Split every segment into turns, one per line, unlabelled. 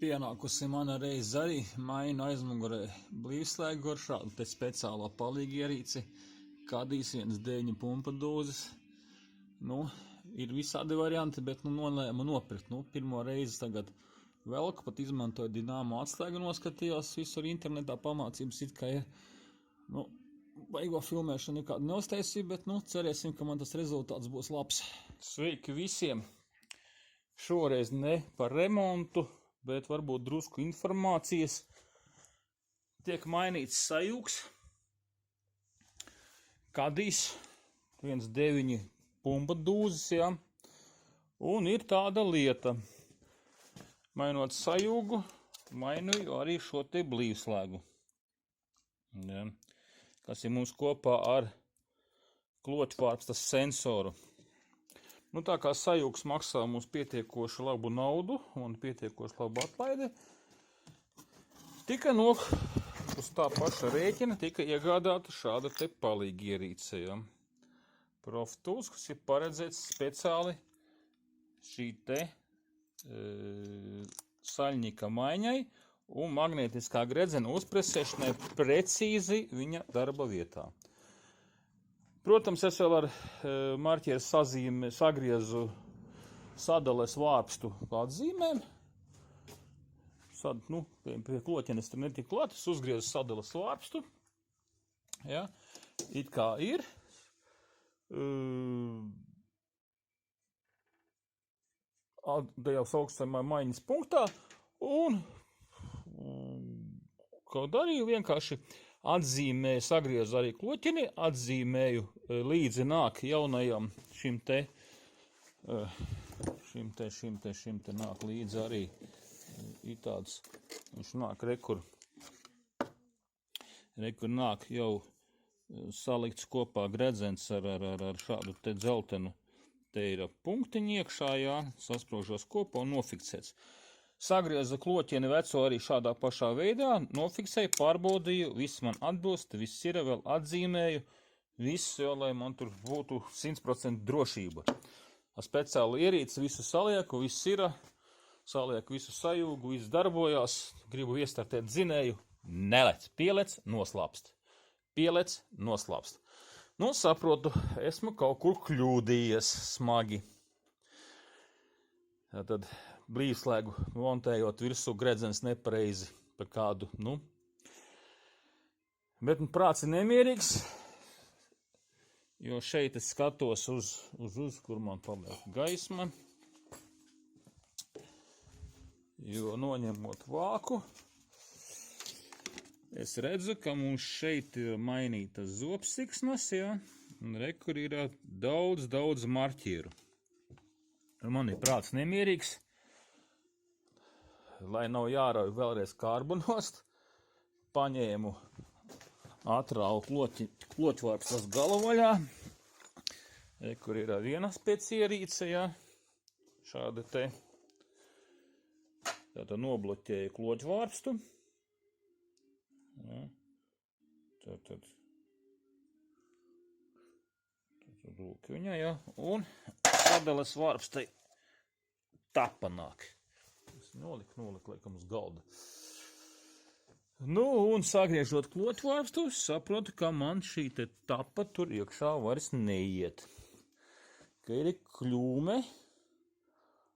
Pienākusi mana reize arī mainu aizmugurē blīvslēgu ar šādu te speciālo palīgi ierīci, Kadijs 1.9 pumpa dūzes. Ir visādi varianti, bet nolēmu nopirkt. Pirmo reizi tagad velku, pat izmantoju Dinamo atslēgu, noskatījos visur internetā pamācības, it kā ir. Baigo filmēšanu nekādu neuztaisīju, bet cerēsim, ka man tas rezultāts būs labs. Sveiki visiem! Šoreiz ne par remontu, bet varbūt drusku informācijas. Tiek mainīts sajūgs. Kadijs 1.9 pumpa dūzes, jā. Un ir tāda lieta. Mainot sajūgu, mainīju arī šo te blīvslēgu. Jā. Kas ir mums kopā ar kloķvārpstas sensoru. Tā kā sajūgs maksā mums pietiekoši labu naudu un pietiekoši labu atlaidi, tika uz tā paša rēķina tika iegādāta šāda te palīgi ierīce. Ja. Pro Tools, kas ir paredzēts speciāli šī te saļņika maiņai un magnētiskā gredzena uzpresēšanai precīzi viņa darba vietā. Protams, es vēl ar marķieru sagriezu sadales vārpstu atzīmēm. Pie kloķenes tur netika klāt, es uzgriezu sadales vārpstu. Ja, it kā ir. Dejavs augstamā maiņas punktā. Un ko darīju vienkārši atzīmēju, sagriezu arī kloķini, atzīmēju līdzi nāk jaunajam šim te nāk līdzi arī ir tāds, viņš nāk rekur nāk jau salikts kopā gredzens ar šādu te dzeltenu, te ir punktiņi iekšā, jā, sasprožos kopā un nofiksēts. Sagrieza kloķieni veco arī šādā pašā veidā, nofiksēju, pārbaudīju, viss man atbilst, viss ir, vēl atzīmēju, viss, jo, lai man tur būtu 100% drošība. Ar speciālu ierīci visu salieku, viss ir, salieku visu sajūgu, viss darbojās, gribu iestartēt dzinēju, nelec, pielec, noslāpst. Pielec, noslāpst. Saprotu, esmu kaut kur kļūdījies smagi. Tad blīvslēgu montējot virsū gredzens nepareizi par kādu, Bet prāts ir nemierīgs, jo šeit es skatos uz kur man paliek gaisma, jo noņemot vāku, es redzu, ka mums šeit ir mainīta zobsiksnas, ja, un rekur ir daudz marķieru. Man ir prāts nemierīgs, lai nav jārauj vēlreiz karbonost, paņēmu atrāvu kloķvārpstas galvaļā, kur ir viena ierīce, ja, šāda te, tātad nobloķēju kloķvārpstu, ja, tātad lūk viņa, ja, un sadales vārpstai tapa nāk. Noliku, laikam uz galda. Un sagriežot kloķvārpstu, saprotu, ka man šī te tapa tur iekšā vairs neiet. Ka ir kļūme,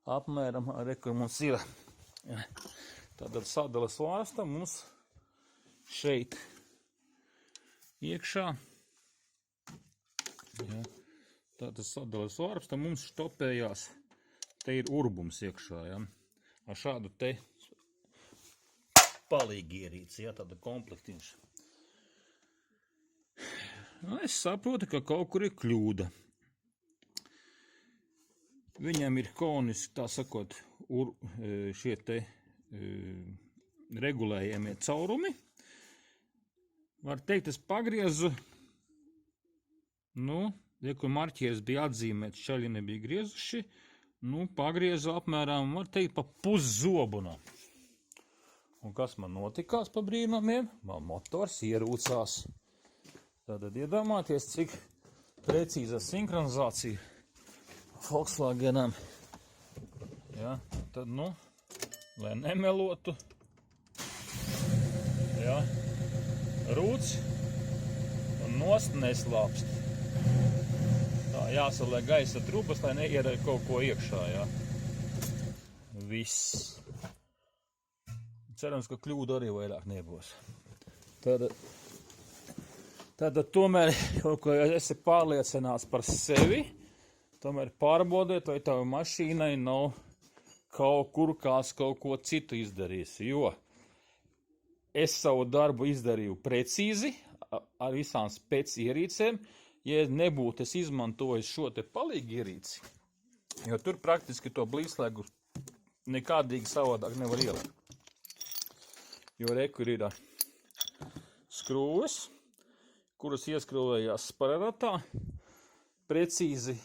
apmēram, kur mums ir. Tātad sadales vārpsta mums šeit iekšā. Ja. Tātad sadales vārpsta mums štopējās. Te ir urbums iekšā, ja. Ar šādu te palīgi ierīci, ja, tāda komplektiņš. Es saprotu, ka kaut kur ir kļūda. Viņam ir koniski, tā sakot, šie te regulējamie caurumi. Var teikt, es pagriezu, kur marķieris bija atzīmēts, šaļi nebija griezuši, pagriezu apmēram, var teikt, pa puszobunā. Un kas man notikās pa brīnumiem? Man motors ierūcās. Tātad iedomāties, cik precīza sinhronizācija Volkswagenam. Ja, tad, lai nemelotu. Ja. Rūts un nost neslāpst. Tā, jāsaliek gaisa trubas, lai neierē kaut ko iekšā, ja. Viss. Cerams, ka kļūdu arī vairāk nebūs. Tad tomēr, kaut ko esi pārliecināts par sevi, tomēr pārbaudiet, vai tava mašīnai nav kaut kur kāds kaut ko citu izdarījis, jo es savu darbu izdarīju precīzi, ar visām spec ierīcēm, ja nebūtu es izmantojis šo te palīgi ierīci, jo tur praktiski to blīslēgu nekādīgi savādāk nevar ielikt. Jo rekur ir skrūves, kuras ieskrūvējās spararatā, precīzi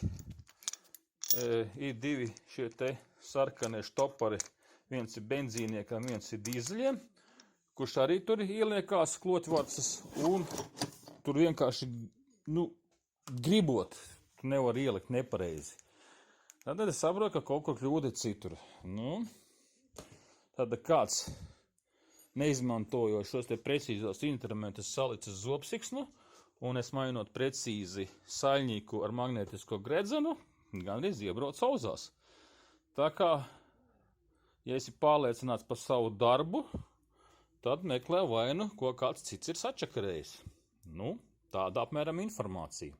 ir divi šie te sarkanie štopari, viens ir benzīniekam, viens ir dīzeļiem, kurš arī tur ieliekās kloķvarcas, un tur vienkārši, gribot, tu nevar ielikt nepareizi. Tad es saprotu, ka kaut kur kļūda citur. Tad kāds neizmantojot šos te precīzos instrumentus salicis zobsiksnu, un es mainot precīzi saļņīku ar magnētisko gredzenu, gandrīz iebrauc auzās. Tā kā, ja esi pārliecināts par savu darbu, tad meklē vainu, ko kāds cits ir sačakarējis. Tāda apmēram informācija.